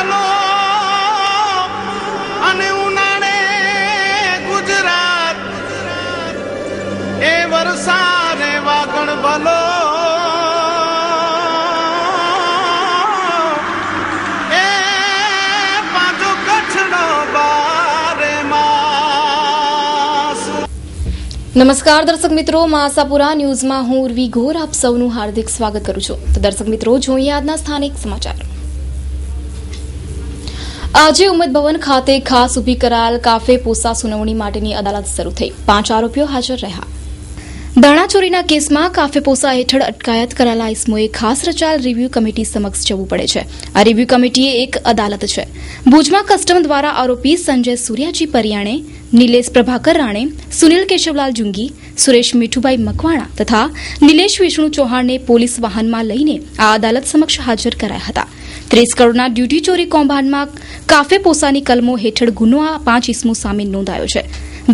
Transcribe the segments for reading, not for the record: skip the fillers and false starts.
ભલો અને ઉનાળે ગુજરાત એ વરસાદે વાગણ ભલો એ પાછો કચ્છનો બારે માસ। નમસ્કાર દર્શક મિત્રો, આશાપુરા ન્યૂઝમાં હું ઉર્વી ઘોર આપ સૌનું હાર્દિક સ્વાગત કરું છું। તો દર્શક મિત્રો, જોઈએ આજના સ્થાનિક સમાચાર। આજે ઉમ્મદ ભવન ખાતે ખાસ ઉભી કરાયેલ કાફે પોસા સુનાવણી માટેની અદાલત શરૂ થઈ। 5 આરોપીઓ હાજર રહ્યા। દાણાચોરીના કેસમાં કાફે પોસા હેઠળ અટકાયત કરાયેલા ઇસમોએ ખાસ રચાયેલ રિવ્યુ કમિટી સમક્ષ જવું પડે છે। આ રિવ્યુ કમિટી એક અદાલત છે। ભુજમાં કસ્ટમ દ્વારા આરોપી સંજય સૂર્યાજી પરિયાણે, નિલેશ પ્રભાકર રાણે, સુનિલ કેશવલાલ જુંગી, સુરેશ મીઠુભાઈ મકવાણા તથા નિલેશ વિષ્ણુ ચૌહાણને પોલીસ વાહનમાં લઈને આ અદાલત સમક્ષ હાજર કરાયા હતા। 30 કરોડના ડ્યુટી ચોરી કૌભાંડમાં કાફે પોસાની કલમો હેઠળ ગુનો આ 5 ઇસમો સામે નોંધાયો છે।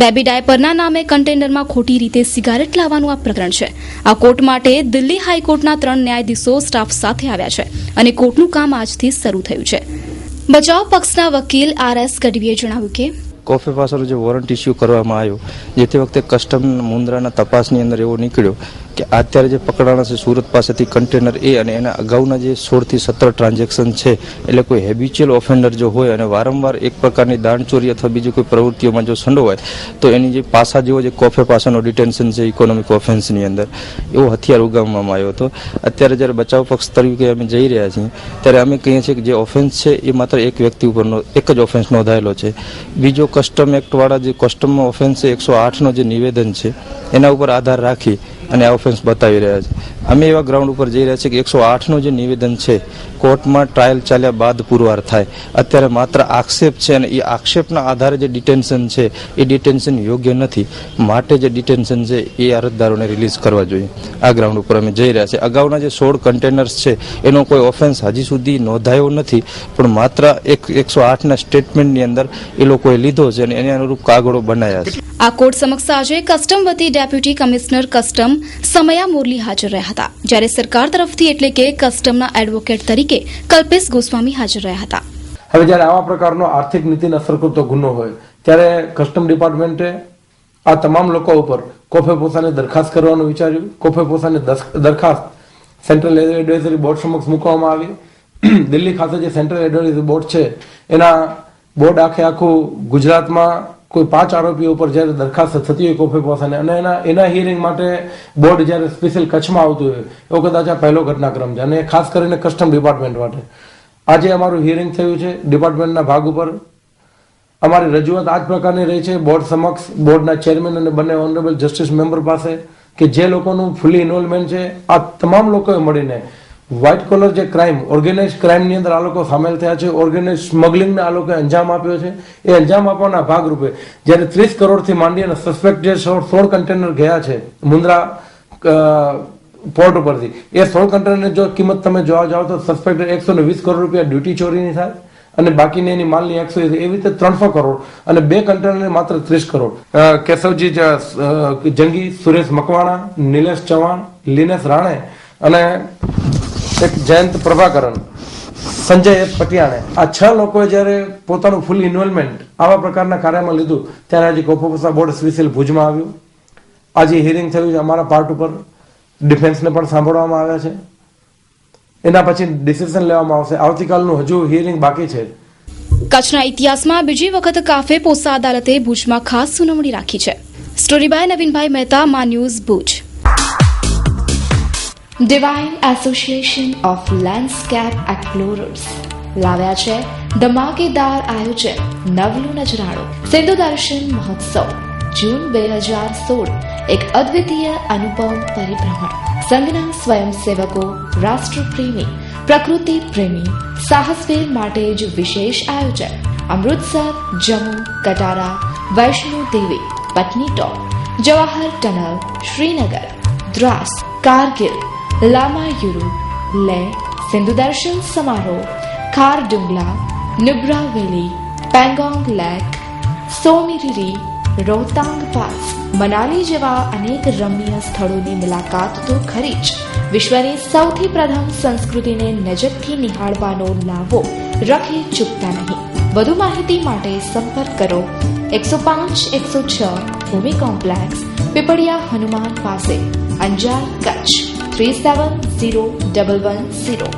બેબી ડાયપરના નામે કન્ટેનરમાં ખોટી રીતે સિગારેટ લાવવાનું આ પ્રકરણ છે। આ કોર્ટ માટે દિલ્હી હાઈકોર્ટના 3 ન્યાયાધીશો સ્ટાફ સાથે આવ્યા છે અને કોર્ટનું કામ આજથી શરૂ થયું છે। બચાવ પક્ષના વકીલ RS ગઢવીએ જણાવ્યું કે કોફે પાસેનો જે વોરંટ ઇસ્યુ કરવામાં આવ્યો, જે તે વખતે કસ્ટમ મુન્દ્રાના તપાસની અંદર એવો નીકળ્યો કે અત્યારે જે પકડાણા છે સુરત પાસેથી કન્ટેનર એ અને એના અગાઉના જે 16 થી 17 ટ્રાન્ઝેક્શન છે, એટલે કોઈ હેબિચ્યુઅલ ઓફેન્ડર જો હોય અને વારંવાર એક પ્રકારની દાણચોરી અથવા બીજી કોઈ પ્રવૃત્તિઓમાં જો સંડોવાય તો એની જે પાસા જેવો જે કોફે પાસાનો ડિટેન્શન છે ઇકોનોમિક ઓફેન્સની અંદર, એવો હથિયાર ઉગામવામાં આવ્યો હતો। અત્યારે જ્યારે બચાવ પક્ષ તરીકે અમે જઈ રહ્યા છીએ ત્યારે અમે કહીએ છીએ કે જે ઓફેન્સ છે એ માત્ર એક વ્યક્તિ ઉપરનો એક જ ઓફેન્સ નોંધાયેલો છે। બીજો કસ્ટમ એક્ટવાળા જે કસ્ટમનો ઓફેન્સ છે 108નો જે નિવેદન છે એના ઉપર આધાર રાખી અને આ ઓફેન્સ બતાવી રહ્યા છે। અમે એવા ગ્રાઉન્ડ ઉપર જઈ રહ્યા છીએ કે 108નું જે નિવેદન છે કોર્ટમાં ટ્રાયલ ચાલ્યા બાદ પુરવાર થાય। અત્યારે માત્ર આક્ષેપ છે અને એ આક્ષેપના આધારે જે ડિટેન્શન છે એ ડિટેન્શન યોગ્ય નથી, માટે જે ડિટેન્શન છે એ અરજદારોને રિલીઝ કરવા જોઈએ। આ ગ્રાઉન્ડ ઉપર અમે જઈ રહ્યા છીએ। અગાઉના જે 16 કન્ટેનર્સ છે એનો કોઈ ઓફેન્સ હજી સુધી નોંધાયો નથી, પણ માત્ર 108ના સ્ટેટમેન્ટની અંદર એ લોકોએ લીધો છે અને એને અનુરૂપ કાગળો બનાવ્યા છે। આ કોર્ટ સમક્ષ આજે કસ્ટમ વતી ડેપ્યુટી કમિશનર કસ્ટમ સમયા મોરલી હાજર રહ્યા હતા, જ્યારે સરકાર તરફથી એટલે કે કસ્ટમના એડવોકેટ તરીકે કલ્પેશ ગોસ્વામી હાજર રહ્યા હતા। હવે જ્યારે આવા પ્રકારનો આર્થિક નીતિને અસર કરતો ગુનો હોય ત્યારે કસ્ટમ ડિપાર્ટમેન્ટે આ તમામ લોકો ઉપર કોફે પોસાની દરખાસ્ત કરવાનું વિચાર્યું। કોફે પોસાની દરખાસ્ત સેન્ટ્રલ એડવાઇઝરી બોર્ડ સમક્ષ મૂકવામાં આવી। દિલ્હી ખાતે જે સેન્ટ્રલ એડવાઇઝરી બોર્ડ છે એના બોર્ડ આખું ગુજરાતમાં કોઈ 5 આરોપીઓ ઉપર જ્યારે દરખાસ્ત થતી હોય કોફે પોસાને અને એના હિયરિંગ માટે બોર્ડ જ્યારે સ્પેશિયલ કચ્છમાં આવતું હોય એવો કદાચ આ પહેલો ઘટનાક્રમ છે, અને ખાસ કરીને કસ્ટમ ડિપાર્ટમેન્ટ માટે આજે અમારું હિયરિંગ થયું છે। ડિપાર્ટમેન્ટના ભાગ ઉપર અમારી રજૂઆત આ જ પ્રકારની રહી છે બોર્ડ સમક્ષ, બોર્ડના ચેરમેન અને બંને ઓનરેબલ જસ્ટિસ મેમ્બર પાસે, કે જે લોકોનું ફૂલી ઇન્વોલ્વમેન્ટ છે આ તમામ લોકોએ મળીને વ્હાઇટ કોલર જે ક્રાઇમ, ઓર્ગેનાઇઝ ક્રાઇમની અંદર આ લોકો સામેલ થયા છે, ઓર્ગેનાઇઝ સ્મગલિંગને આ લોકોએ અંજામ આપ્યો છે। એ અંજામ આપવાના ભાગરૂપે જ્યારે 30 કરોડથી માંડી અને સસ્પેક્ટ જે 16 કન્ટેનર ગયા છે મુન્દ્રા પોર્ટ ઉપરથી, એ 16 કન્ટેનરની જો કિંમત તમે જોવા જાઓ તો સસ્પેક્ટ 120 કરોડ રૂપિયા ડ્યુટી ચોરીની થાય અને બાકીની એની માલની 100, એવી રીતે 300 કરોડ અને 2 કન્ટેનરની માત્ર 30 કરોડ। કેશવજી જંગી, સુરેશ મકવાણા, નિલેશ ચૌહાણ, લિનેશ રાણે અને એક જયંત પ્રભાકરન, સંજય પટિયાણે, આ 6 લોકોએ જ્યારે પોતાનું ફૂલ ઇન્વોલ્વમેન્ટ આવા પ્રકારના કાર્યમાં લીધું ત્યારે આજે કોફે પોસા બોર્ડ સ્પેશિયલ ભુજમાં આવ્યું। આજે હિયરિંગ થયું છે અમારા પાર્ટ ઉપર, ડિફેન્સને પણ સાંભળવામાં આવ્યા છે, એના પછી ડિસિઝન લેવામાં આવશે। આવતીકાલનું હજુ હિયરિંગ બાકી છે। કચ્છના ઇતિહાસમાં બીજી વખત કાફે પોસા અદાલતે ભુજમાં ખાસ સુનાવણી રાખી છે। Story by Navinbhai Mehta, Maa news Bhuj. Divine association of landscape explorers લાવ્યા છે ધમાકેદાર આયોજન નવલું નજરાણું સિંધુ દર્શન મહોત્સવ જૂન 2016, એક અદ્વિતીય અનુપમ પરિભ્રમણ। સંઘના સ્વયંસેવકો, રાષ્ટ્રપ્રેમી, પ્રકૃતિ પ્રેમી, સાહસવીર માટે જ વિશેષ આયોજન। અમૃતસર, જમ્મુ, કટારા, વૈષ્ણો દેવી, પટની ટોપ, જવાહર ટનલ, શ્રીનગર, દ્રાસ, કારગિલ, લામાયુરુ, લેહ, સિંધુ દર્શન સમારોહ, ખારડુંગલા, નુબ્રા વેલી, પેંગોંગ લેક, સોમિરીરી, રોહતાંગ પાસ, મનાલી જેવા અનેક રમણીય સ્થળોની મુલાકાત તો ખરી જ, વિશ્વની સૌથી પ્રથમ સંસ્કૃતિને નજીકથી નિહાળવાનો લાવો રખે ચૂકતા નહીં. વધુ માહિતી માટે સંપર્ક કરો 105-106 ભૂમિ કોમ્પ્લેક્સ, પીપળિયા હનુમાન પાસે, અંજાર, કચ્છ 370110.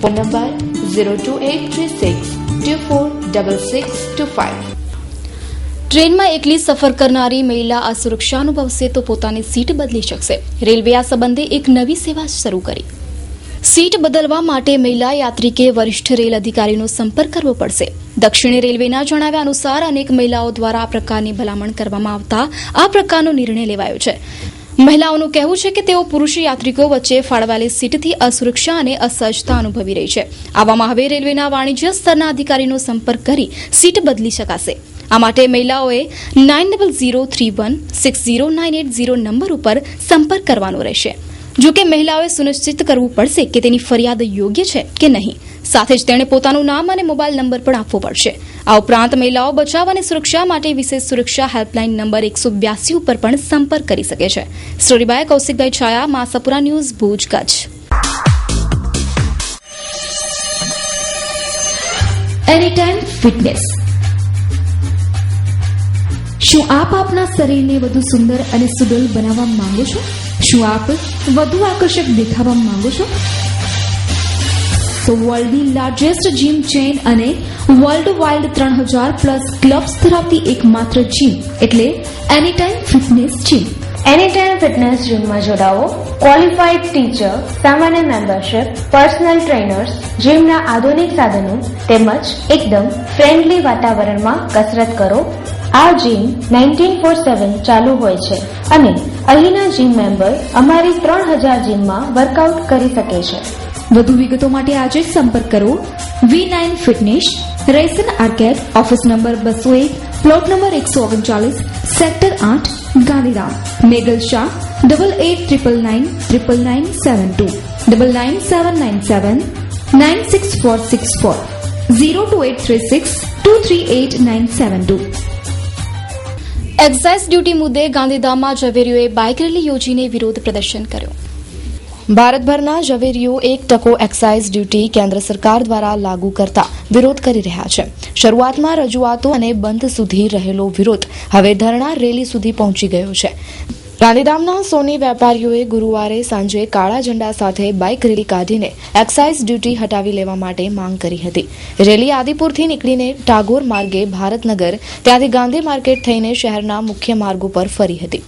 Phone number 02836246625. ટ્રેનમાં એકલી સફર કરનારી મહિલા અસુરક્ષા અનુભવશે તો પોતાની સીટ બદલી શકશે. રેલવે આ સંબંધે એક નવી સેવા શરૂ કરી. સીટ બદલવા માટે મહિલા યાત્રિકે વરિષ્ઠ રેલ અધિકારીનો સંપર્ક કરવો પડશે. દક્ષિણ રેલવેના જણાવ્યા અનુસાર અનેક મહિલાઓ દ્વારા આ પ્રકારની ભલામણ કરવામાં આવતા આ પ્રકારનો નિર્ણય લેવાયો છે. મહિલાઓનું કહેવું છે કે તેઓ પુરુષ યાત્રિકો વચ્ચે ફાળવાયેલી સીટથી અસુરક્ષા અને અસહજતા અનુભવી રહી છે. આવામાં હવે રેલવેના વાણિજ્ય સ્તરના અધિકારીનો સંપર્ક કરી સીટ બદલી શકાશે. આ માટે મહિલાઓએ 9003160980 નંબર ઉપર સંપર્ક કરવાનો રહેશે. જો કે મહિલાઓએ સુનિશ્ચિત કરવું પડશે કે તેની ફરિયાદ યોગ્ય છે કે નહીં. સાથે જ તેણે પોતાનું નામ અને મોબાઈલ નંબર પણ આપવો પડશે. આ ઉપરાંત મહિલાઓ બચાવ અને સુરક્ષા માટે વિશેષ સુરક્ષા હેલ્પલાઇન નંબર 182 ઉપર પણ સંપર્ક કરી શકે છે. Story by Kaushikbhai Chhaya, Masapura news, Bhuj, Kutch. Anytime fitness. શું આપ આપના શરીરને વધુ સુંદર અને સુડોલ બનાવવા માંગો છો? શું આપ વધુ આકર્ષક દેખાવા માંગો છો? તો વર્લ્ડની લાર્જેસ્ટ જીમ ચેઇન અને વર્લ્ડ વાઇડ 3000+ ક્લબ્સ ધરાવતી એકમાત્ર જીમ એટલે anytime fitness gym. Anytime fitness જીમમાં જોડાઓ. ક્વોલિફાઈડ ટીચર, સામાન્ય મેમ્બરશિપ, પર્સનલ ટ્રેનર્સ, જીમના આધુનિક સાધનો તેમજ એકદમ ફ્રેન્ડલી વાતાવરણમાં કસરત કરો. આ જીમ 19/7 ચાલુ હોય છે અને અહીંના જીમ મેમ્બર અમારી 3000 જીમમાં વર્કઆઉટ કરી શકે છે. વધુ વિગતો માટે આજે જ સંપર્ક કરો. V9 ફિટનેસ, રેસન arcade, office number 201, plot number 139, sector 8, Gandhidham. મેગલ શાહ 8899999972 99797 96464 02836238972. એક્સાઇઝ ડ્યુટી મુદ્દે ગાંધીધામમાં ઝવેરીઓએ બાઇક રેલી યોજીને વિરોધ પ્રદર્શન કર્યું. ભારતભરના ઝવેરીઓ 1% એક્સાઇઝ ડ્યુટી કેન્દ્ર સરકાર દ્વારા લાગુ કરતા વિરોધ કરી રહ્યા છે. શરૂઆતમાં રજૂઆતો અને બંધ સુધી રહેલો વિરોધ હવે ધરણા રેલી સુધી પહોંચી ગયો છે. ગાંધીધામના સોની વેપારીઓએ ગુરુવારે સાંજે કાળા ઝંડા સાથે બાઇક રેલી કાઢીને એક્સાઇઝ ડ્યુટી હટાવી લેવા માટે માંગ કરી હતી. રેલી આદિપુરથી નીકળીને ટાગોર માર્ગે ભારતનગર, ત્યાંથી ગાંધી માર્કેટ થઈને શહેરના મુખ્ય માર્ગ ઉપર ફરી હતી.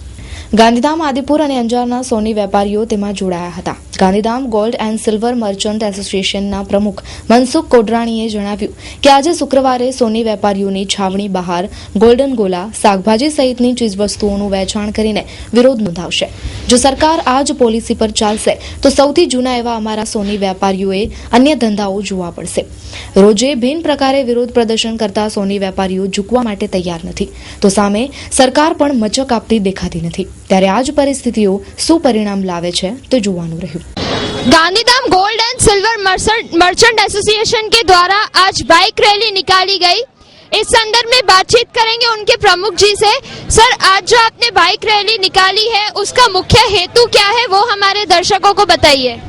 ગાંધીધામ, આદિપુર અને અંજારના સોની વેપારીઓ તેમાં જોડાયા હતા. Gandhidham gold and silver merchant એસોસિએશનના પ્રમુખ મનસુખ કોડરાણીએ જણાવ્યું કે આજે શુક્રવારે સોની વેપારીઓની છાવણી બહાર ગોલ્ડન ગોલા, શાકભાજી સહિતની ચીજવસ્તુઓનું વેચાણ કરીને વિરોધ નોંધાવશે. જો સરકાર આ જ પોલિસી પર ચાલશે તો સૌથી જૂના એવા અમારા સોની વેપારીઓએ અન્ય ધંધાઓ જોવા પડશે. રોજે ભિન્ન પ્રકારે વિરોધ પ્રદર્શન કરતા સોની વેપારીઓ ઝૂકવા માટે તૈયાર નથી, તો સામે સરકાર પણ મચક આપતી દેખાતી નથી. ત્યારે આ જ પરિસ્થિતિઓ શું પરિણામ લાવે છે તે જોવાનું રહ્યું. Gandhidham gold and silver merchant association के द्वारा आज बाइक रैली निकाली गई. इस संदर्भ में बातचीत करेंगे उनके प्रमुख जी से. सर, आज जो आपने बाइक रैली निकाली है उसका मुख्य हेतु क्या है, वो हमारे दर्शकों को बताइए.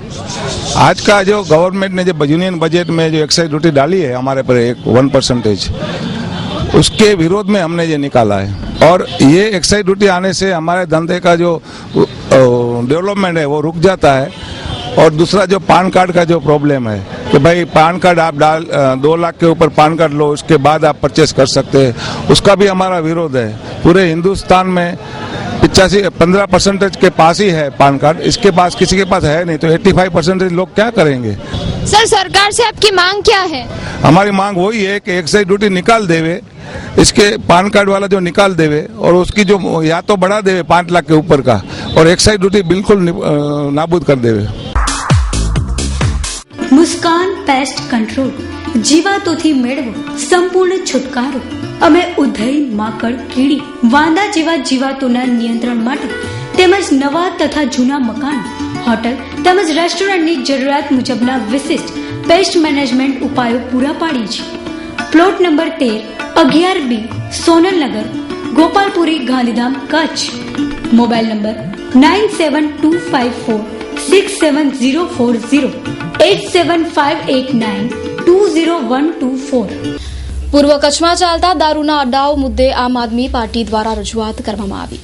आज का जो गवर्नमेंट ने जो यूनियन बजट में जो एक्साइज ड्यूटी डाली है हमारे पर 1%, उसके विरोध में हमने ये निकाला है. और ये एक्साइज ड्यूटी आने से हमारे धंधे का जो डेवलपमेंट है वो रुक जाता है. और दूसरा जो पान कार्ड का जो प्रॉब्लम है कि भाई पान कार्ड आप 2 लाख के ऊपर पान कार्ड लो, उसके बाद आप परचेस कर सकते हैं, उसका भी हमारा विरोध है. पूरे हिंदुस्तान में 15% के पास ही है पान कार्ड, इसके पास किसी के पास है नहीं, तो 85% लोग क्या करेंगे. सर, सरकार से आपकी मांग क्या है? हमारी मांग वही है कि एक्साइज ड्यूटी निकाल देवे, इसके पान कार्ड वाला जो निकाल देवे और उसकी जो या तो बढ़ा देवे 5 लाख के ऊपर का, और एक्साइज ड्यूटी बिल्कुल नाबूद कर देवे. મુસ્કાન પેસ્ટ કંટ્રોલ, જીવાતોથી મેળવો સંપૂર્ણ છુટકારો. અમે ઉધઈ, માકડ, કીડી, વાંદા જેવા જીવાતોના નિયંત્રણ માટે તેમજ નવા તથા જૂના મકાન, હોટલ તેમજ રેસ્ટોરન્ટની જરૂરિયાત મુજબના વિશિષ્ટ પેસ્ટ મેનેજમેન્ટ ઉપાયો પૂરા પાડીએ છીએ. Plot number 13, 11B, Sonalnagar, Gopalpuri, Gandhidham, Kutch. Mobile number 9725467040 87589 20124. પૂર્વ કચ્છમાં ચાલતા દારૂના અડ્ડાઓ મુદ્દે આમ આદમી પાર્ટી દ્વારા રજૂઆત કરવામાં આવી.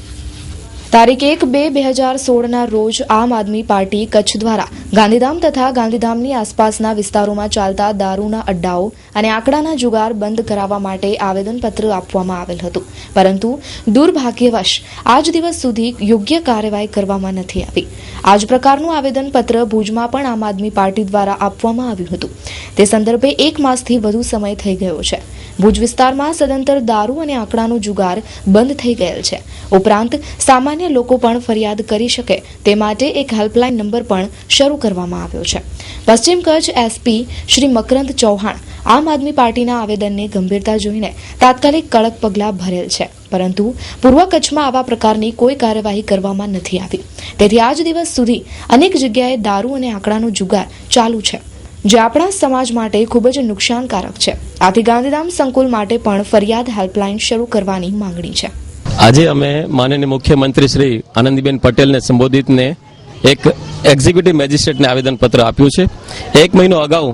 તારીખ 1/2/2016ના રોજ આમ આદમી પાર્ટી કચ્છ દ્વારા ગાંધીધામ તથા ગાંધીધામની આસપાસના વિસ્તારોમાં ચાલતા દારૂના અડ્ડાઓ અને આંકડાના જુગાર બંધ કરાવવા માટે આવેદનપત્ર આપવામાં આવેલ હતું, પરંતુ દુર્ભાગ્યવશ આજ દિવસ સુધી યોગ્ય કાર્યવાહી કરવામાં નથી આવી. આ જ પ્રકારનું આવેદનપત્ર ભુજમાં પણ આમ આદમી પાર્ટી દ્વારા આપવામાં આવ્યું હતું. તે સંદર્ભે 1 માસથી વધુ સમય થઈ ગયો છે. ભુજ વિસ્તારમાં સદંતર દારૂ અને આંકડાનો જુગાર બંધ થઈ ગયેલ છે. ઉપરાંત સામાન્ય લોકો પણ ફરિયાદ કરી શકે તે માટે એક હેલ્પલાઇન નંબર પણ શરૂ કરવામાં આવ્યો છે. પશ્ચિમ કચ્છ એસપી શ્રી મકરંદ ચૌહાણ આમ આદમી પાર્ટીના આવેદનને ગંભીરતા જોઈને તાત્કાલિક કડક પગલાં ભરેલ છે, પરંતુ પૂર્વ કચ્છમાં આવા પ્રકારની કોઈ કાર્યવાહી કરવામાં નથી આવી. તેથી આજ દિવસ સુધી અનેક જગ્યાએ દારૂ અને આંકડાનો જુગાર ચાલુ છે, જે આપણા સમાજ માટે ખૂબ જ નુકસાનકારક છે. આથી ગાંધીધામ સંકુલ માટે પણ ફરિયાદ હેલ્પલાઇન શરૂ કરવાની માંગણી છે. આજે અમે માનનીય મુખ્યમંત્રી શ્રી આનંદીબેન પટેલને સંબોધિતને એક એક્ઝિક્યુટિવ મેજિસ્ટ્રેટને આવેદનપત્ર આપ્યું છે. 1 મહિનો અગાઉ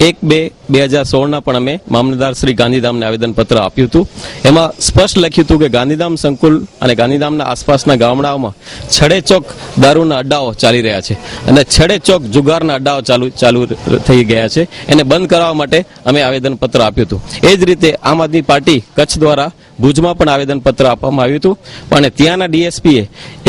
1/2/2016ના પણ અમે મામલતદાર શ્રી ગાંધીધામને આવેદનપત્ર આપ્યું હતું. એમાં સ્પષ્ટ લખ્યું હતું કે ગાંધીધામ સંકુલ અને ગાંધીધામના આસપાસના ગામડાઓમાં છડેચોક દારૂના અડ્ડાઓ ચાલી રહ્યા છે અને છડેચોક જુગારના અડ્ડાઓ ચાલુ થઈ ગયા છે. એને બંધ કરાવવા માટે અમે આવેદનપત્ર આપ્યું હતું. એ જ રીતે આમ આદમી પાર્ટી કચ્છ દ્વારા ભુજમાં પણ આવેદનપત્ર આપવામાં આવ્યું હતું, પણ ત્યાંના ડીએસપીએ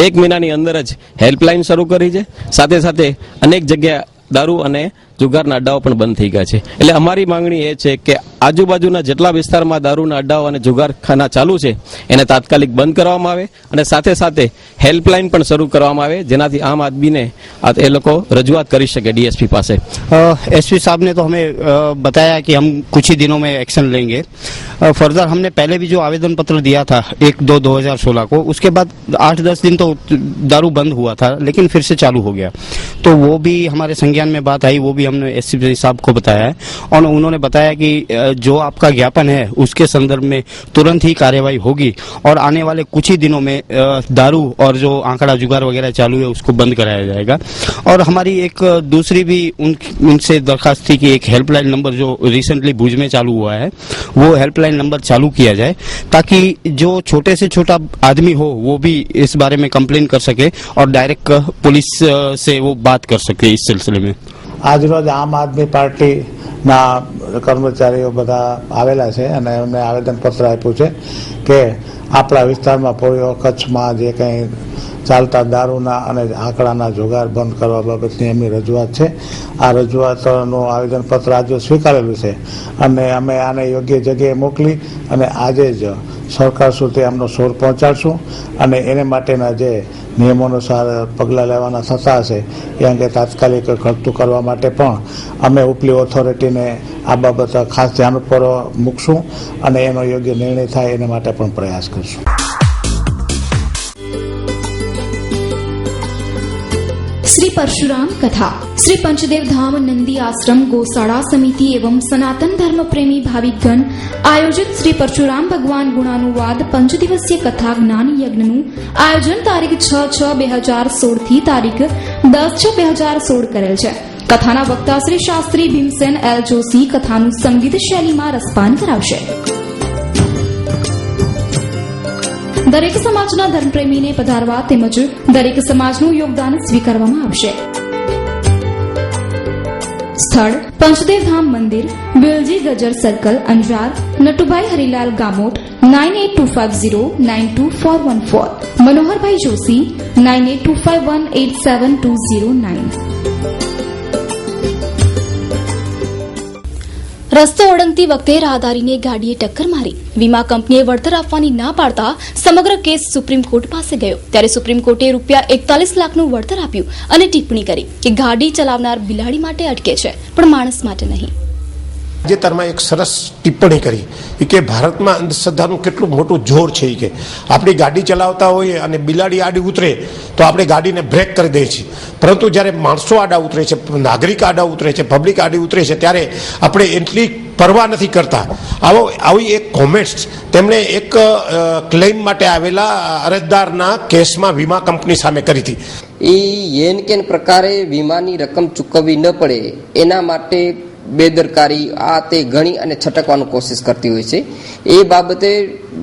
1 મહિનાની અંદર જ હેલ્પલાઇન શરૂ કરી છે. સાથે સાથે અનેક જગ્યાએ દારૂ અને જુગારના અડ્ડાઓ પણ બંધ થઈ ગયા છે. એટલે અમારી માંગણી એ છે કે આજુબાજુના જેટલા વિસ્તારમાં દારૂના અડ્ડાઓ અને જુગારખાના ચાલુ છે એને તાત્કાલિક બંધ કરવામાં આવે અને સાથે સાથે હેલ્પલાઇન પણ શરૂ કરવામાં આવે, જેનાથી આમ आदमी એ લોકો રજૂઆત કરી શકે डीएसपी પાસે. एसपी साहब ने तो हमें बताया कि हम कुछ ही दिनों में एक्शन लेंगे. फर्दर हमने पहले भी जो आवेदन पत्र दिया था 1/2/2016 को, उसके बाद 8-10 दिन तो दारू बंद हुआ था, लेकिन फिर से चालू हो गया. तो वो भी हमारे संज्ञान में बात आई, वो भी हमने एसपी साहब को बताया है और उन्होंने बताया कि जो आपका ज्ञापन है उसके संदर्भ में तुरंत ही कार्यवाही होगी और आने वाले कुछ ही दिनों में दारू और जो आंकड़ा जुगार वगैरह चालू है उसको बंद कराया जाएगा. और हमारी एक दूसरी भी उनसे दरखास्त थी कि एक हेल्पलाइन नंबर जो रिसेंटली भुज में चालू हुआ है वो हेल्पलाइन नंबर चालू किया जाए, ताकि जो छोटे से छोटा आदमी हो वो भी इस बारे में कंप्लेन कर सके और डायरेक्ट पुलिस से वो बात कर सके इस सिलसिले में. આજ રોજ આમ આદમી પાર્ટીના કર્મચારીઓ બધા આવેલા છે અને એમને આવેદનપત્ર આપ્યું છે કે આપણા વિસ્તારમાં પૂર્વ કચ્છમાં જે કંઈ ચાલતા દારૂના અને આંકડાના જુગાર બંધ કરવા બાબતની એમની રજૂઆત છે. આ રજૂઆતનું આવેદનપત્ર આજે સ્વીકારેલું છે અને અમે આને યોગ્ય જગ્યાએ મોકલી અને આજે જ સરકાર સુધી આમનો સૂર પહોંચાડશું અને એને માટેના જે નિયમો અનુસાર પગલાં લેવાના થતા હશે એ અંગે તાત્કાલિક ઘટતું કરવા માટે પણ અમે ઉપલી ઓથોરિટીને આ બાબત ખાસ ધ્યાન ઉપર મૂકશું અને એનો યોગ્ય નિર્ણય થાય એના માટે પણ પ્રયાસ કરશું. श्री परशुराम कथा श्री पंचदेव धाम नंदी आश्रम गौशाला समिति एवं सनातन धर्म प्रेमी भाविकगण आयोजित श्री परशुराम भगवान गुणानुवाद 5 दिवसीय कथा ज्ञान यज्ञ નું આયોજન તારીખ 6/6/2016 થી તારીખ 10/6/2016 કરેલ છે. કથાના વક્તા શ્રી શાસ્ત્રી ભીમસેન એલ જોશી કથાનું સંગીત શૈલીમાં રસપાન કરાવશે. દરેક સમાજના ધર્મપ્રેમીને પધારવા તેમજ દરેક સમાજનું યોગદાન સ્વીકારવામાં આવશે. સ્થળ પંચદેવ ધામ મંદિર, બેલજી ગજર સર્કલ, અંજાર, નટુભાઈ હરિલાલ ગામોટ 9825092414, મનોહરભાઈ જોશી 9825187209. રસ્તો ઓળંગતી વખતે રાહદારીને ગાડીએ ટક્કર મારી વીમા કંપનીએ વળતર આપવાની ના પાડતા સમગ્ર કેસ સુપ્રીમ કોર્ટ પાસે ગયો. ત્યારે સુપ્રીમ કોર્ટે ₹41 લાખનું વળતર આપ્યું અને ટિપ્પણી કરી કે ગાડી ચલાવનાર બિલાડી માટે અટકે છે પણ માણસ માટે નહીં. તાજેતરમાં એક સરસ ટિપ્પણી કરી કે ભારતમાં અંધશ્રદ્ધાનું કેટલું મોટું જોર છે. કે આપણી ગાડી ચલાવતા હોઈએ અને બિલાડી આડી ઉતરે તો આપણે ગાડીને બ્રેક કરી દઈએ છીએ, પરંતુ જ્યારે માણસો આડા ઉતરે છે, નાગરિક આડા ઉતરે છે, પબ્લિક આડી ઉતરે છે ત્યારે આપણે એટલી પરવા નથી કરતા. આવી એક કોમેન્ટ્સ તેમણે એક ક્લેમ માટે આવેલા અરજદારના કેસમાં વીમા કંપની સામે કરી હતી. એ યેન કેન પ્રકારે વીમાની રકમ ચૂકવવી ન પડે એના માટે બેદરકારી આ તે ગણી અને છટકવાનું કોશિશ કરતી હોય છે. એ બાબતે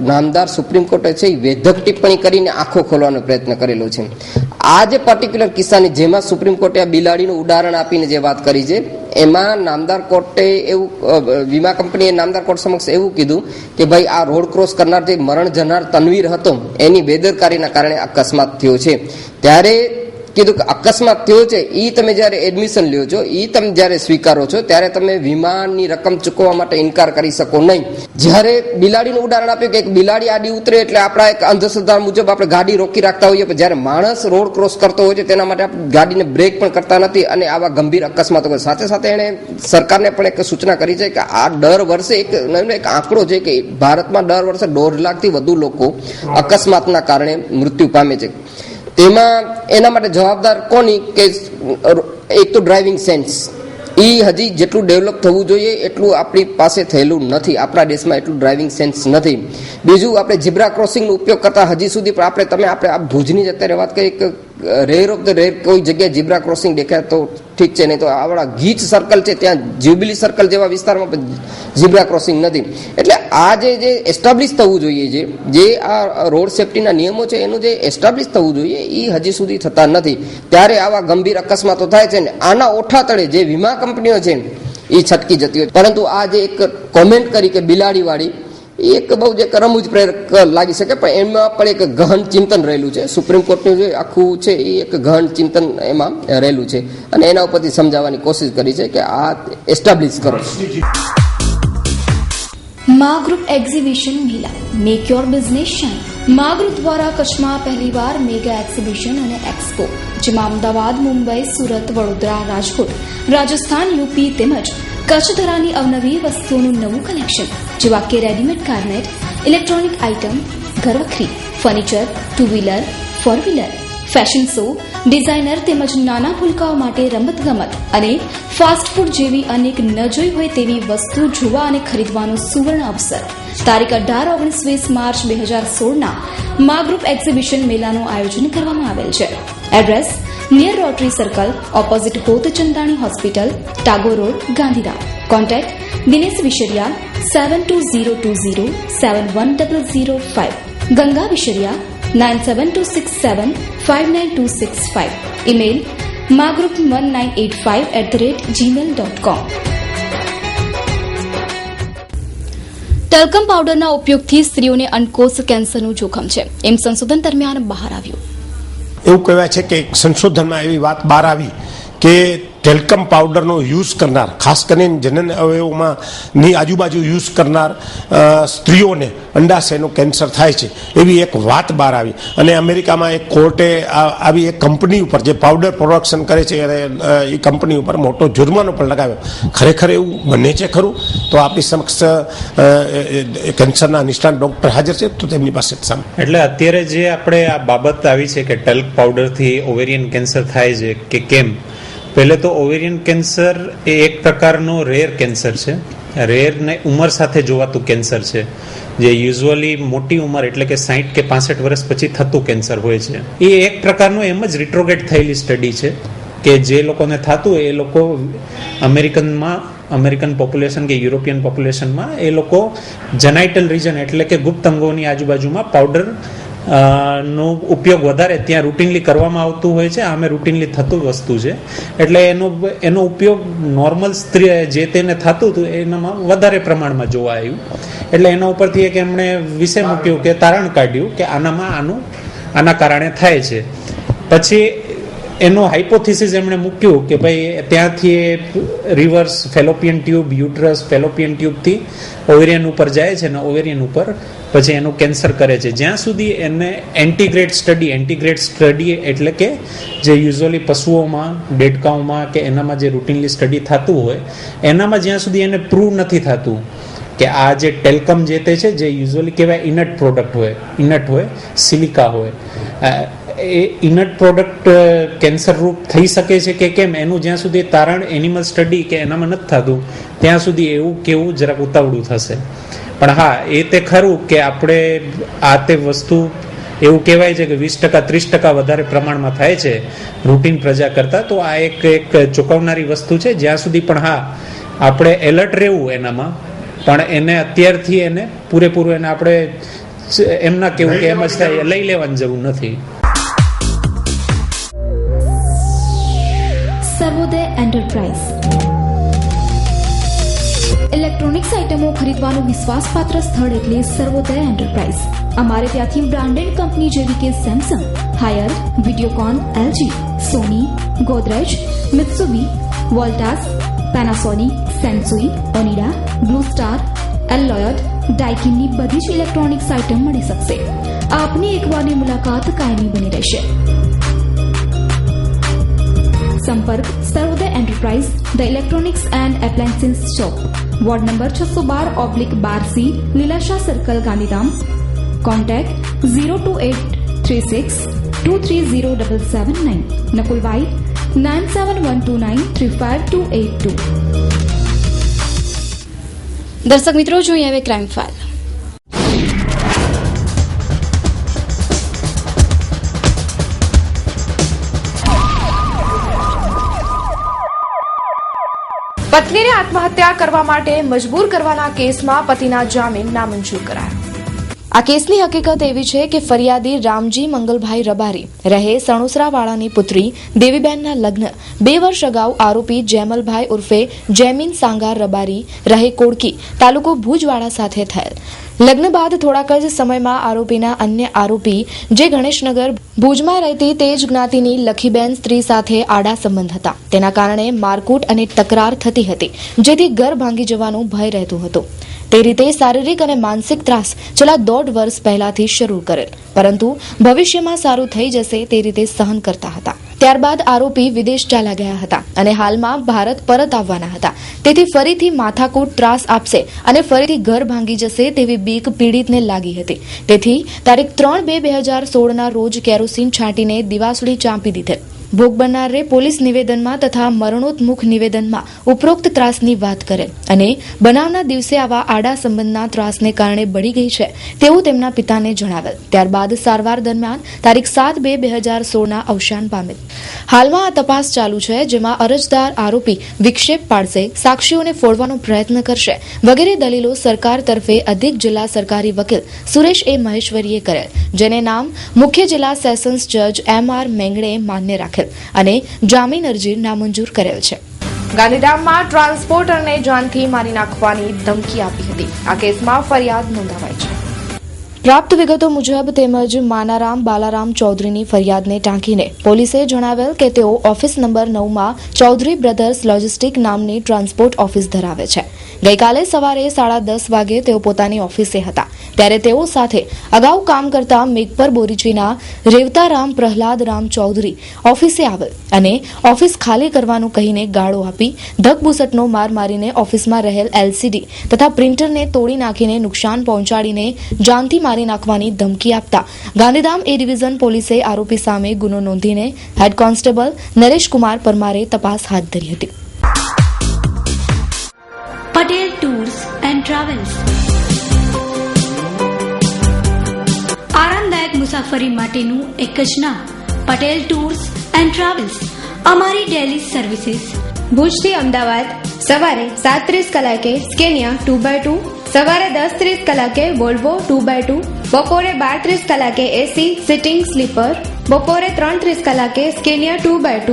નામદાર સુપ્રીમ કોર્ટે છે વેધક ટિપ્પણી કરીને આંખો ખોલવાનો પ્રયત્ન કરેલો છે. આ જે પર્ટિક્યુલર કિસ્સાની જેમાં સુપ્રીમ કોર્ટે આ બિલાડીનું ઉદાહરણ આપીને જે વાત કરી છે એમાં નામદાર કોર્ટે એવું વીમા કંપનીએ નામદાર કોર્ટ સમક્ષ એવું કીધું કે ભાઈ આ રોડ ક્રોસ કરનાર જે મરણ જનાર તનવીર હતો એની બેદરકારીના કારણે અકસ્માત થયો છે. ત્યારે કીધું કે અકસ્માત થયો છે એ તમે જ્યારે એડમિશન લ્યો છો એ તમે જ્યારે સ્વીકારો છો ત્યારે તમે વીમાની રકમ ચૂકવવા માટે ઇનકાર કરી શકો નહીં. જ્યારે બિલાડીનું ઉદાહરણ આપ્યું કે એક બિલાડી આડી ઉતરે એટલે આપણા એક અંધશ્રદ્ધા મુજબ આપણે ગાડી રોકી રાખતા હોઈએ, જ્યારે માણસ રોડ ક્રોસ કરતો હોય છે તેના માટે આપણે ગાડીને બ્રેક પણ કરતા નથી અને આવા ગંભીર અકસ્માતો. સાથે સાથે એણે સરકારને પણ એક સૂચના કરી છે કે આ દર વર્ષે એક આંકડો છે કે ભારતમાં દર વર્ષે 1.5 લાખથી વધુ લોકો અકસ્માતના કારણે મૃત્યુ પામે છે. તેમાં એના માટે જવાબદાર કોની કે એક તો ડ્રાઇવિંગ સેન્સ એ હજી જેટલું ડેવલપ થવું જોઈએ એટલું આપણી પાસે થયેલું નથી. આપણા દેશમાં એટલું ડ્રાઇવિંગ સેન્સ નથી. બીજું આપણે ઝીબ્રા ક્રોસિંગનો ઉપયોગ કરતા હજી સુધી પણ આપણે આ ભુજની જ અત્યારે વાત કરીએ કે રેર ઓફ ધ રેર કોઈ જગ્યાએ ઝીબ્રા ક્રોસિંગ દેખાય તો ઠીક છે, નહીં તો આપણા ગીચ સર્કલ છે ત્યાં જ્યુબિલી સર્કલ જેવા વિસ્તારમાં ઝીબ્રા ક્રોસિંગ નથી. એટલે આ જે એસ્ટાબ્લિશ થવું જોઈએ જે આ રોડ સેફટીના નિયમો છે એનું જે એસ્ટાબ્લિશ થવું જોઈએ એ હજી સુધી થતા નથી. ત્યારે આવા ગંભીર અકસ્માતો થાય છે ને આના ઓઠા તળે જે વીમા કંપનીઓ છે એ છટકી જતી હોય. પરંતુ આ જે એક કોમેન્ટ કરી કે બિલાડીવાળી એક બહુ જે રમૂજ પ્રેરક લાગી શકે પણ એમાં પણ એક ગહન ચિંતન રહેલું છે. સુપ્રીમ કોર્ટનું જે આખું છે એ એક ગહન ચિંતન એમાં રહેલું છે અને એના ઉપરથી સમજાવવાની કોશિશ કરી છે કે આ એસ્ટાબ્લિશ કરો. Maa group exhibition Mela make your business shine. Maa group દ્વારા કચ્છમાં પહેલીવાર મેગા એક્ઝિબિશન અને એક્સપો જેમાં અમદાવાદ, મુંબઈ, સુરત, વડોદરા, રાજકોટ, રાજસ્થાન, યુપી તેમજ કચ્છ ધરાની અવનવી વસ્તુઓનું નવું કલેક્શન જેવા કે રેડીમેડ ગાર્મેન્ટ, ઇલેક્ટ્રોનિક આઇટમ, ઘરવખરી, furniture, 2 wheeler, 4 wheeler, fashion show, designer તેમજ નાના ભૂલકાઓ માટે રમતગમત અને ફાસ્ટ ફૂડ જેવી અનેક ન જોઈ હોય તેવી વસ્તુ જોવા અને ખરીદવાનો સુવર્ણ અવસર. તારીખ 18-19 માર્ચ 2016ના મા ગ્રુપ એક્ઝિબિશન મેલાનું આયોજન કરવામાં આવેલ છે. Address near rotary circle opposite Hotchandani hospital, Tagore road, Gandhidham. Contact Dinesh Vishriya 7220271005, Ganga Vishriya 9726759265. Email magroup1985@gmail.com. Talcum પાવડરના ઉપયોગથી સ્ત્રીઓને અંડકોષ કેન્સરનું જોખમ છે એમ સંશોધન દરમિયાન બહાર આવ્યું. એવું કહેવાય છે કે સંશોધનમાં એવી વાત બહાર આવી કે ટેલ્કમ પાવડરનો યુઝ કરનાર, ખાસ કરીને જનન અવયવોમાં ની આજુબાજુ યુઝ કરનાર સ્ત્રીઓને અંડાશયનું કેન્સર થાય છે એવી એક વાત બહાર આવી. અને અમેરિકામાં એક કોર્ટે આવી એક કંપની ઉપર જે પાવડર પ્રોડક્શન કરે છે અને એ કંપની ઉપર મોટો જુર્માનો પણ લગાવ્યો. ખરેખર એવું બને છે ખરું? તો આપણી સમક્ષ કેન્સરના નિષ્ણાત ડોક્ટર હાજર છે, તો તેમની પાસે એટલે અત્યારે જે આપણે આ બાબત આવી છે કે ટેલ્ક પાવડરથી ઓવેરિયન કેન્સર થાય છે કે કેમ, પહેલે તો ઓવેરિયન કેન્સર એ એક પ્રકારનો રેર કેન્સર છે. રેર ને ઉંમર સાથે જોવાતું કેન્સર છે જે યુઝ્યુઅલી મોટી ઉંમર એટલે કે 60 કે 65 વર્ષ પછી થતું કેન્સર હોય છે. એ એક પ્રકારનું એમ જ રિટ્રોગેટ થયેલી સ્ટડી છે કે જે લોકોને થતું એ લોકો અમેરિકન પોપ્યુલેશન કે યુરોપિયન પોપ્યુલેશનમાં એ લોકો જેનાઇટલ રીજન એટલે કે ગુપ્ત અંગોની આજુબાજુમાં પાવડર નો ઉપયોગ વધારે ત્યાં રૂટીનલી કરવામાં આવતું હોય છે. આમે રૂટીનલી થતું વસ્તુ છે એટલે એનો ઉપયોગ નોર્મલ સ્ત્રી જે તેને થતું હતું એનામાં વધારે પ્રમાણમાં જોવા આવ્યું. એટલે એના ઉપરથી એક એમણે વિષય મૂક્યું કે તારણ કાઢ્યું કે આના કારણે થાય છે. પછી એનો હાઇપોથિસિસ એમણે મૂક્યું કે ભાઈ ત્યાંથી reverse fallopian tube, uterus, fallopian ટ્યુબથી ઓવેરિયન ઉપર જાય છે ને ઓવેરિયન ઉપર પછી એનું કેન્સર કરે છે. જ્યાં સુધી એને એન્ટીગ્રેડ સ્ટડી એટલે કે જે યુઝ્યુઅલી પશુઓમાં, દેડકાઓમાં કે એનામાં જે રૂટીનલી સ્ટડી થતું હોય એનામાં જ્યાં સુધી એને પ્રૂવ નથી થતું કે આ જે ટેલ્કમ જે તે છે જે યુઝ્યુઅલી કહેવાય ઇનટ પ્રોડક્ટ હોય, સિલિકા હોય, એ ઇનટ પ્રોડક્ટ કેન્સર રૂપ થઈ શકે છે કે કેમ એનું જ્યાં સુધી તારણ એનિમલ સ્ટડી કે એનામાં નથી થતું ત્યાં સુધી એવું કેવું જરાક ઉતાવળું થશે. પણ હા, એ તે ખરું કે આપણે આ તે વસ્તુ એવું કહેવાય છે કે 20%-30% વધારે પ્રમાણમાં થાય છે રૂટીન પ્રજા કરતાં. તો આ એક ચોંકાવનારી વસ્તુ છે. જ્યાં સુધી પણ હા આપણે એલર્ટ રહેવું એનામાં, પણ એને અત્યારથી એને પૂરેપૂરું એને આપણે એમ ના કેવું કે એમ જ થાય લઈ લેવાની જરૂર નથી. સર્વોદય એન્ટરપ્રાઇઝ ઇલેક્ટ્રોનિક્સ આઇટમો ખરીદવાનું વિશ્વાસપાત્ર સ્થળ એટલે સર્વોદય એન્ટરપ્રાઇઝ. અમારે ત્યાંથી બ્રાન્ડેડ કંપની જેવી કે Samsung, Haier, Videocon, LG, Sony, Godrej, Mitsubishi, Voltas, Panasonic, Sansui, Onida, Blue Star, Lloyd, ડાઇકિનની બધી જ ઇલેક્ટ્રોનિક્સ આઇટમ મળી શકશે. આપની એકવારની મુલાકાત કાયમી બની રહેશે. સંપર્ક Sarvodaya enterprise, the electronics and appliances shop, ward number 612/12C, Lilashah circle, Gandhidham. Contact 02836230779, Nakulbhai 9712935282. દર્શક મિત્રો, જોઈએ હવે ક્રાઇમ ફાઇલ. પત્નીને આત્મહત્યા કરવા માટે મજબૂર કરવાના કેસમાં પતિના જામીન નામંજૂર કરાયા. આ કેસની હકીકત એવી છે કે ફરિયાદી રામજી મંગલભાઈ રબારી રહે સણોસરાવાળાની પુત્રી દેવીબેનના લગ્ન 2 વર્ષ અગાઉ આરોપી જેમલભાઈ ઉર્ફે જેમીન સાંગાર રબારી રહે કોડકી, તાલુકો ભુજવાડા સાથે થયેલ. લગ્ન બાદ થોડાક જ સમયમાં આરોપીના અન્ય આરોપી જે ગણેશનગર ભુજમાં રહેતી તે જ જ્ઞાતિની લખીબેન સ્ત્રી સાથે આડા સંબંધ હતા. તેના કારણે મારકૂટ અને તકરાર થતી હતી, જેથી ઘર ભાંગી જવાનું ભય રહેતું હતું. તે રીતે શારીરિક અને માનસિક ત્રાસ છેલ્લા 1.5 વર્ષ પહેલાથી શરૂ કરેલ, પરંતુ ભવિષ્યમાં સારું થઈ જશે તે રીતે સહન કરતા હતા. ત્યારબાદ આરોપી વિદેશ ચાલ્યા ગયા હતા અને હાલમાં ભારત પરત આવવાના હતા. તેથી ફરીથી માથાકૂટ ત્રાસ આપશે અને ફરીથી ઘર ભાંગી જશે તેવી બીક પીડિતને લાગી હતી. તેથી તારીખ 3/2/2016ના રોજ કેરોસીન છાંટીને દિવાસળી ચાંપી દીધેલ. ભોગ બનનારે પોલીસ નિવેદનમાં તથા મરણોન્મુખ નિવેદનમાં ઉપરોક્ત ત્રાસની વાત કરેલ અને બનાવના દિવસે આવા આડા સંબંધના ત્રાસને કારણે બળી ગઈ છે તેવું તેમના પિતાને જણાવેલ. ત્યારબાદ સારવાર દરમિયાન તારીખ 7/2/2016ના અવસાન પામેલ. હાલમાં આ તપાસ ચાલુ છે, જેમાં અરજદાર આરોપી વિક્ષેપ પાડશે, સાક્ષીઓને ફોડવાનો પ્રયત્ન કરશે વગેરે દલીલો સરકાર તરફે અધિક જિલ્લા સરકારી વકીલ સુરેશ એ મહેશ્વરીએ કરેલ, જેને નામ મુખ્ય જિલ્લા સેશન્સ જજ M.R. મેંગડેએ માન્ય રાખેલ અને જામીન અરજી નામંજૂર કરેલ છે. ગાંધીધામમાં ટ્રાન્સપોર્ટરને જાનથી મારી નાખવાની ધમકી આપી હતી. આ કેસમાં ફરિયાદ નોંધાવાઈ છે. પ્રાપ્ત વિગતો મુજબ તેમજ માનારામ બાલારામ ચૌધરીની ફરિયાદને ટાંકીને પોલીસે જણાવેલ કે તેઓ ઓફિસ નંબર 9માં ચૌધરી બ્રધર્સ લોજિસ્ટિક નામની ટ્રાન્સપોર્ટ ઓફિસ ધરાવે છે. ગઈકાલે સવારે 10:30 વાગે તેઓ પોતાની ઓફિસે હતા, ત્યારે તેઓ સાથે અગાઉ કામ કરતા મેઘપર બોરીચીના રેવતારામ પ્રહલાદરામ ચૌધરી ઓફિસે આવેલ અને ઓફિસ ખાલી કરવાનું કહીને ગાળો આપી ધકબુસટનો માર મારીને ઓફિસમાં રહેલ LCD તથા પ્રિન્ટરને તોડી નાખીને નુકસાન પહોંચાડીને જાનથી મારી નાખવાની ધમકી આપતા ગાંધીધામ એ ડિવિઝન પોલીસે આરોપી સામે ગુનો નોંધીને હેડ કોન્સ્ટેબલ નરેશકુમાર પરમારે તપાસ હાથ ધરી હતી. પટેલ ટૂર્સ એન્ડ ટ્રાવેલ્સ આરામદાયક મુસાફરી માટેનું એક જ નામ, પટેલ ટૂર્સ એન્ડ ટ્રાવેલ્સ. અમારી ડેલી સર્વિસીસ ભુજથી અમદાવાદ સવારે 7:30 કલાકે સ્કેનિયા 2x2, સવારે 10:30 કલાકે વોલ્વો 2x2, બપોરે 12:30 કલાકે એસી સિટિંગ સ્લીપર, બપોરે 3:30 કલાકે સ્કેનિયા 2x2.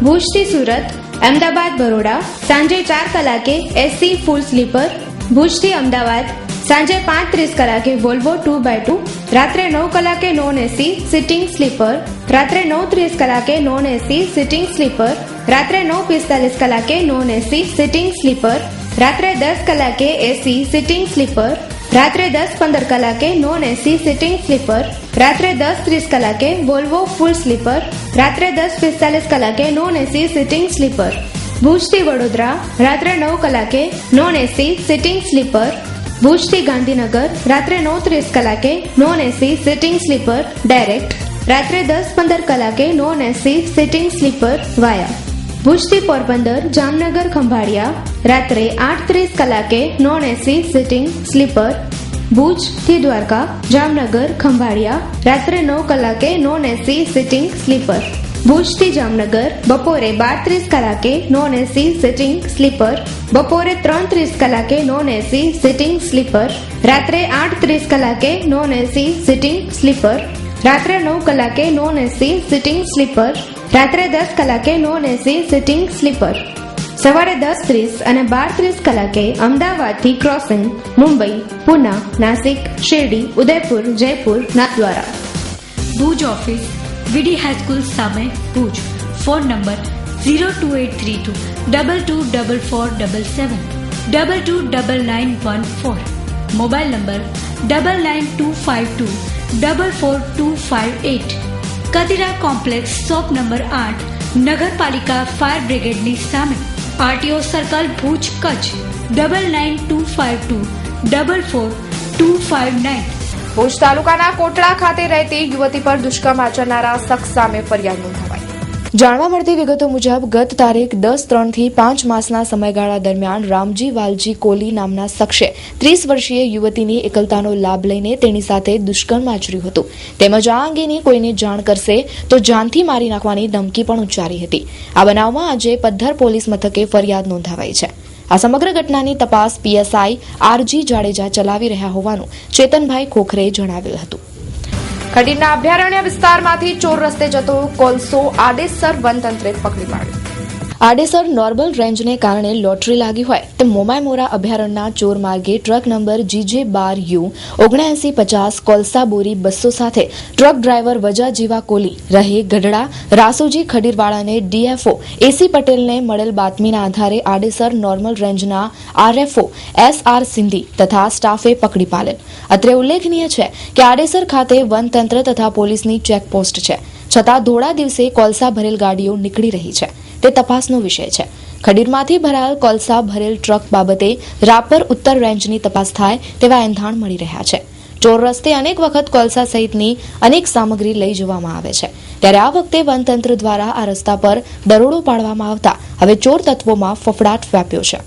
ભુજથી સુરત, અમદાવાદ બરોડા સાંજે 4 કલાકે એસી ફૂલ સ્લીપર. ભુજથી અમદાવાદ સાંજે 5:30 કલાકે વોલ્વો 2x2, રાત્રે 9 કલાકે નોન એસી સિટિંગ સ્લીપર, રાત્રે 9:30 કલાકે નોન એસી સિટિંગ સ્લીપર, રાત્રે 9:45 કલાકે નોન એસી સિટિંગ સ્લીપર, રાત્રે 10 કલાકે એસી સિટિંગ સ્લીપર, રાત્રે 10:15 કલાકે નોન એસી સિટિંગ સ્લીપર, રાત્રે 10:30 કલાકે વોલ્વો ફૂલ સ્લીપર, રાત્રે 10:45 કલાકે નોન એસી સિટિંગ સ્લીપર. ભુજથી વડોદરા રાત્રે 9 કલાકે નોન એસી સિટિંગ સ્લીપર. ભુજથી ગાંધીનગર રાત્રે 9:30 કલાકે non AC sitting sleeper direct, રાત્રે 10:15 કલાકે નોન એસી સિટિંગ સ્લીપર વાયા. ભુજથી પોરબંદર જામનગર ખંભાળિયા રાત્રે 8:30 કલાકે નોન એસી સિટિંગ સ્લીપર. ભુજથી દ્વારકા જામનગર ખંભાળિયા રાત્રે 9 કલાકે નોન એસી સિટિંગ સ્લીપર. ભુજથી જામનગર બપોરે 12:30 કલાકે નોન એસી સિટિંગ સ્લીપર, બપોરે 3:30 કલાકે નોન એસી સિટિંગ સ્લીપર, રાત્રે 8:30 કલાકે નોન એસી સિટિંગ સ્લીપર, રાત્રે 9 કલાકે નોન એસી સિટિંગ સ્લીપર, રાત્રે 10 કલાકે નોન એસી સિટિંગ સ્લીપર, સવારે 10:30 અને 12:30 કલાકે અમદાવાદથી crossing Mumbai, Pune, Nashik, Shirdi, Udaipur, Jaipur, Nathdwara. Bhuj office VD high school સામે Bhuj. Phone number 02832 224477 229914. Mobile number 9925244258. Kadira complex shop number 8 નગરપાલિકા ફાયર બ્રિગેડની સામે, આરટીઓ સર્કલ ભુજ કચ્છ 9925244259. ભુજ તાલુકાના કોટડા ખાતે રહેતી યુવતી પર દુષ્કર્મ આચરનારા શખ્સ સામે ફરિયાદ નોંધાવાઈ. જાણવા મળતી વિગતો મુજબ ગત તારીખ 10/3 થી 5 માસના સમયગાળા દરમિયાન રામજી વાલજી કોલી નામના શખ્સે 30 વર્ષીય યુવતીની એકલતાનો લાભ લઈને તેની સાથે દુષ્કર્મ આચર્યું હતું. તેમજ આ અંગેની કોઈને જાણ કરશે તો જાનથી મારી નાખવાની ધમકી પણ ઉચ્ચારી હતી. આ બનાવમાં આજે પદ્ધર પોલીસ મથકે ફરિયાદ નોંધાવાઈ છે. આ સમગ્ર ઘટનાની તપાસ પીએસઆઈ આરજી જાડેજા ચલાવી રહ્યા હોવાનું ચેતનભાઈ ખોખરે જણાવ્યું હતું. ખડીરના અભયારણ્ય વિસ્તારમાંથી ચોર રસ્તે જતો કોલસો આડેસર વનતંત્રે પકડી પાડ્યો. આડેસર નોર્મલ રેન્જને કારણે લોટરી લાગી હોય તેમ મોમાયમોરા અભયારણ્યના ચોર માર્ગે ટ્રક નંબર GJ12U 7950 કોલસા બોરી 200 સાથે ટ્રક ડ્રાઈવર વજા જીવા કોલી રહે ગઢડા રાસોજી ખડીરવાળાને ડીએફઓ એસી પટેલને મળેલ બાતમીના આધારે આડેસર નોર્મલ રેન્જના આરએફઓ SR સિંધી તથા સ્ટાફે પકડી પાડેલ. અત્રે ઉલ્લેખનીય છે કે આડેસર ખાતે વનતંત્ર તથા પોલીસની ચેકપોસ્ટ છે, છતાં ધોળા દિવસે કોલસા ભરેલ ગાડીઓ નીકળી રહી છે. તે તપાસનો વિષય છે. ખડીરમાંથી ભરાયેલ કોલસા ભરેલ ટ્રક બાબતે રાપર ઉત્તર રેન્જની તપાસ થાય તેવા એંધાણ મળી રહ્યા છે. ચોર રસ્તે અનેક વખત કોલસા સહિતની અનેક સામગ્રી લઈ જવામાં આવે છે, ત્યારે આ વખતે વનતંત્ર દ્વારા આ રસ્તા પર દરોડો પાડવામાં આવતા હવે ચોર તત્વોમાં ફફડાટ વ્યાપ્યો છે.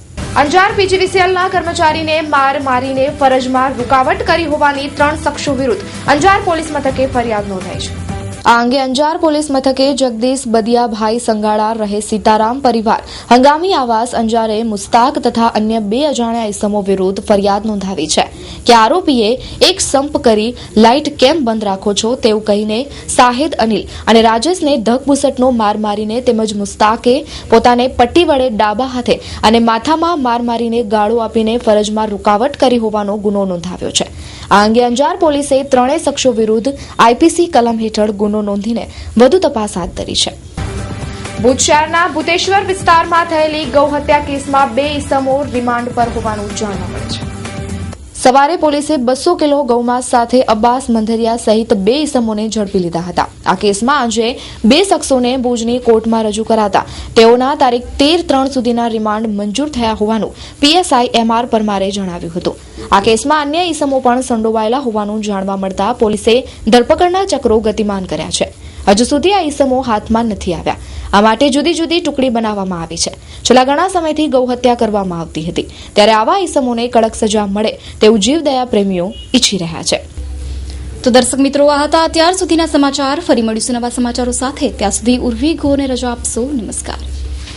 અંજાર પીજીવીસીએલના કર્મચારીને માર મારીને ફરજમાં રૂકાવટ કરી હોવાની 3 શખ્સો વિરુદ્ધ અંજાર પોલીસ મથકે ફરિયાદ નોંધાઈ છે. આ અંગે અંજાર પોલીસ મથકે જગદીશ બદિયાભાઈ સંગાળા રહે સીતારામ પરિવાર હંગામી આવાસ અંજારે મુસ્તાક તથા અન્ય 2 અજાણ્યા ઇસમો વિરુદ્ધ ફરિયાદ નોંધાવી છે કે આરોપીએ એક સંપ કરી લાઇટ કેમ બંધ રાખો છો તેવું કહીને સાહિદ અનિલ અને રાજેશને ધકબુસટનો માર મારીને તેમજ મુસ્તાકે પોતાને પટ્ટી વડે ડાબા હાથે અને માથામાં માર મારીને ગાળો આપીને ફરજમાં રૂકાવટ કરી હોવાનો ગુનો નોંધાવ્યો છે. આ અંગે અંજાર પોલીસે 3 શખ્સો વિરુદ્ધ આઈપીસી કલમ હેઠળ ગુનો નોંધીને વધુ તપાસ હાથ ધરી છે. ભુજ શહેરના ભૂતેશ્વર વિસ્તારમાં થયેલી ગૌહત્યા કેસમાં 2 ઇસમો રિમાન્ડ પર હોવાનું જાણવા મળે છે. સવારે પોલીસે 200 કિલો ગૌમાંસ સાથે અબ્બાસ મંધરિયા સહિત 2 ઇસમોને ઝડપી લીધા હતા. આ કેસમાં આજે 2 શખ્સોને ભુજની કોર્ટમાં રજૂ કરાતા તેઓના તારીખ 13/3 સુધીના રિમાન્ડ મંજૂર થયા હોવાનું પીએસઆઈ MR પરમારે જણાવ્યું હતું. આ કેસમાં અન્ય ઇસમો પણ સંડોવાયેલા હોવાનું જાણવા મળતા પોલીસે ધરપકડના ચક્રો ગતિમાન કર્યા છે. હજુ સુધી આ ઇસમો હાથમાં નથી આવ્યા. આ માટે જુદી જુદી ટુકડી બનાવવામાં આવી છે. છેલ્લા ઘણા સમયથી ગૌહત્યા કરવામાં આવતી હતી, ત્યારે આવા ઇસમોને કડક સજા મળે તેવું જીવદયા પ્રેમીઓ ઈચ્છી રહ્યા છે. તો દર્શક મિત્રો, આ હતા અત્યાર સુધીના સમાચાર. ફરી મળીશું નવા સમાચારો સાથે. ત્યાં સુધી ઉર્વી ગોને રજા આપશો. નમસ્કાર.